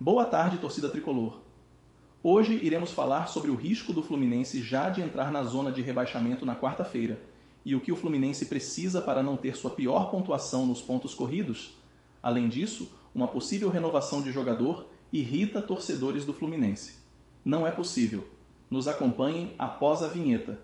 Boa tarde, torcida tricolor. Hoje iremos falar sobre o risco do Fluminense já de entrar na zona de rebaixamento na quarta-feira e o que o Fluminense precisa para não ter sua pior pontuação nos pontos corridos. Além disso, uma possível renovação de jogador irrita torcedores do Fluminense. Não é possível. Nos acompanhem após a vinheta.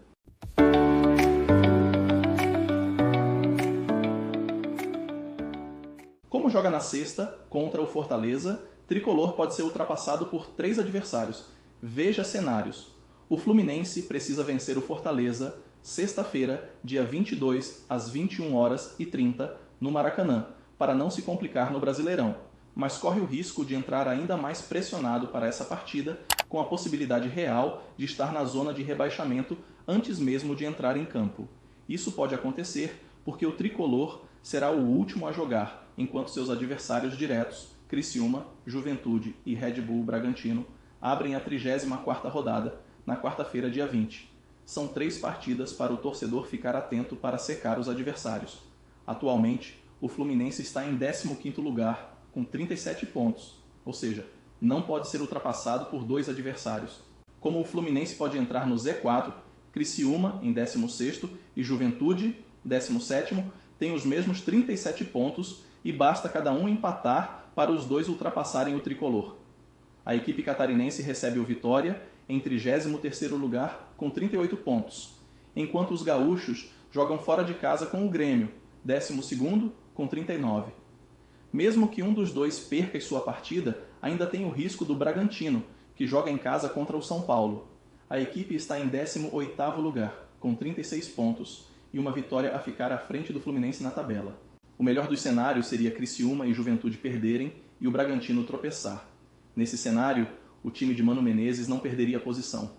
Como joga na sexta, contra o Fortaleza, Tricolor pode ser ultrapassado por 3 adversários. Veja cenários. O Fluminense precisa vencer o Fortaleza sexta-feira, dia 22, às 21h30, no Maracanã, para não se complicar no Brasileirão, mas corre o risco de entrar ainda mais pressionado para essa partida, com a possibilidade real de estar na zona de rebaixamento antes mesmo de entrar em campo. Isso pode acontecer porque o Tricolor será o último a jogar, enquanto seus adversários diretos, Criciúma, Juventude e Red Bull Bragantino, abrem a 34ª rodada, na quarta-feira, dia 20. São 3 partidas para o torcedor ficar atento para secar os adversários. Atualmente, o Fluminense está em 15º lugar, com 37 pontos, ou seja, não pode ser ultrapassado por 2 adversários. Como o Fluminense pode entrar no Z4, Criciúma, em 16º, e Juventude, 17º, têm os mesmos 37 pontos e basta cada um empatar para os 2 ultrapassarem o Tricolor. A equipe catarinense recebe o Vitória em 33º lugar com 38 pontos, enquanto os gaúchos jogam fora de casa com o Grêmio, 12º com 39. Mesmo que um dos 2 perca sua partida, ainda tem o risco do Bragantino, que joga em casa contra o São Paulo. A equipe está em 18º lugar, com 36 pontos, e uma vitória a ficar à frente do Fluminense na tabela. O melhor dos cenários seria Criciúma e Juventude perderem e o Bragantino tropeçar. Nesse cenário, o time de Mano Menezes não perderia a posição.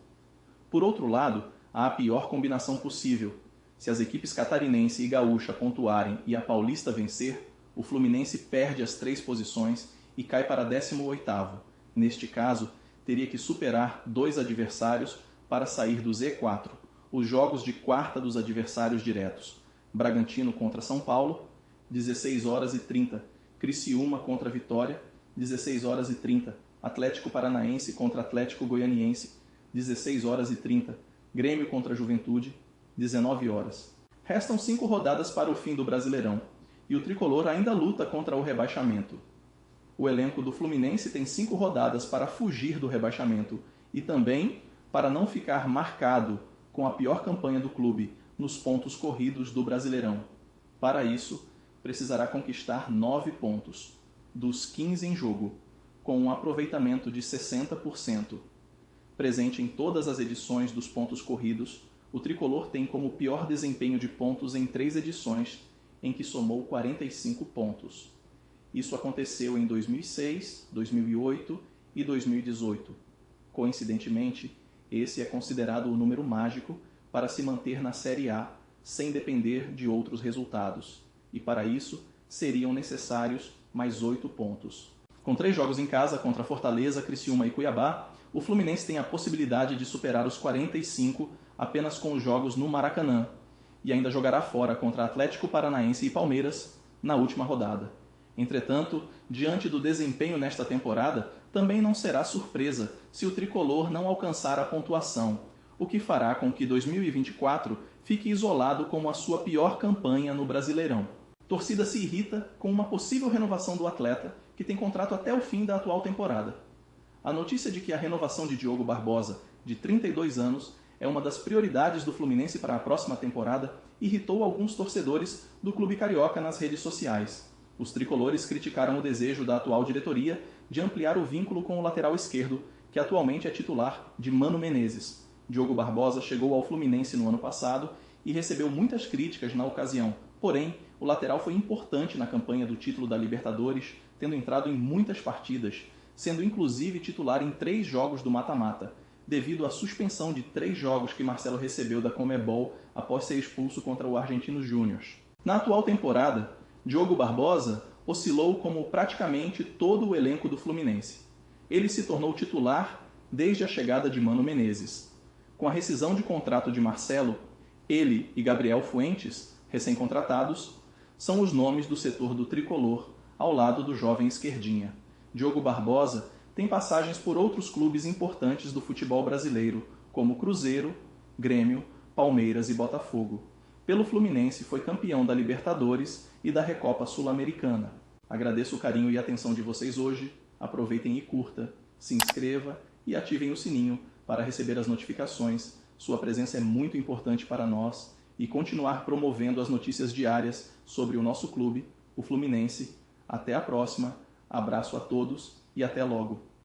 Por outro lado, há a pior combinação possível. Se as equipes catarinense e gaúcha pontuarem e a paulista vencer, o Fluminense perde as 3 posições e cai para 18º. Neste caso, teria que superar 2 adversários para sair do Z4, os jogos de quarta dos adversários diretos. Bragantino contra São Paulo, 16h30, Criciúma contra Vitória, 16h30, Atlético Paranaense contra Atlético Goianiense, 16h30, Grêmio contra Juventude, 19h. Restam 5 rodadas para o fim do Brasileirão, e o Tricolor ainda luta contra o rebaixamento. O elenco do Fluminense tem 5 rodadas para fugir do rebaixamento e também para não ficar marcado com a pior campanha do clube nos pontos corridos do Brasileirão. Para isso, precisará conquistar 9 pontos, dos 15 em jogo, com um aproveitamento de 60%. Presente em todas as edições dos pontos corridos, o Tricolor tem como pior desempenho de pontos em 3 edições, em que somou 45 pontos. Isso aconteceu em 2006, 2008 e 2018. Coincidentemente, esse é considerado o número mágico para se manter na Série A, sem depender de outros resultados. E para isso, seriam necessários mais 8 pontos. Com 3 jogos em casa contra Fortaleza, Criciúma e Cuiabá, o Fluminense tem a possibilidade de superar os 45 apenas com os jogos no Maracanã, e ainda jogará fora contra Atlético Paranaense e Palmeiras na última rodada. Entretanto, diante do desempenho nesta temporada, também não será surpresa se o Tricolor não alcançar a pontuação, o que fará com que 2024 fique isolado como a sua pior campanha no Brasileirão. Torcida se irrita com uma possível renovação do atleta, que tem contrato até o fim da atual temporada. A notícia de que a renovação de Diogo Barbosa, de 32 anos, é uma das prioridades do Fluminense para a próxima temporada, irritou alguns torcedores do clube carioca nas redes sociais. Os tricolores criticaram o desejo da atual diretoria de ampliar o vínculo com o lateral esquerdo, que atualmente é titular de Mano Menezes. Diogo Barbosa chegou ao Fluminense no ano passado e recebeu muitas críticas na ocasião. Porém, o lateral foi importante na campanha do título da Libertadores, tendo entrado em muitas partidas, sendo inclusive titular em 3 jogos do mata-mata, devido à suspensão de 3 jogos que Marcelo recebeu da Conmebol após ser expulso contra o Argentinos Júnior. Na atual temporada, Diogo Barbosa oscilou como praticamente todo o elenco do Fluminense. Ele se tornou titular desde a chegada de Mano Menezes. Com a rescisão de contrato de Marcelo, ele e Gabriel Fuentes, recém-contratados, são os nomes do setor do tricolor, ao lado do jovem esquerdinha. Diogo Barbosa tem passagens por outros clubes importantes do futebol brasileiro, como Cruzeiro, Grêmio, Palmeiras e Botafogo. Pelo Fluminense foi campeão da Libertadores e da Recopa Sul-Americana. Agradeço o carinho e atenção de vocês hoje. Aproveitem e curta, se inscreva e ativem o sininho para receber as notificações. Sua presença é muito importante para nós e continuar promovendo as notícias diárias sobre o nosso clube, o Fluminense. Até a próxima, abraço a todos e até logo.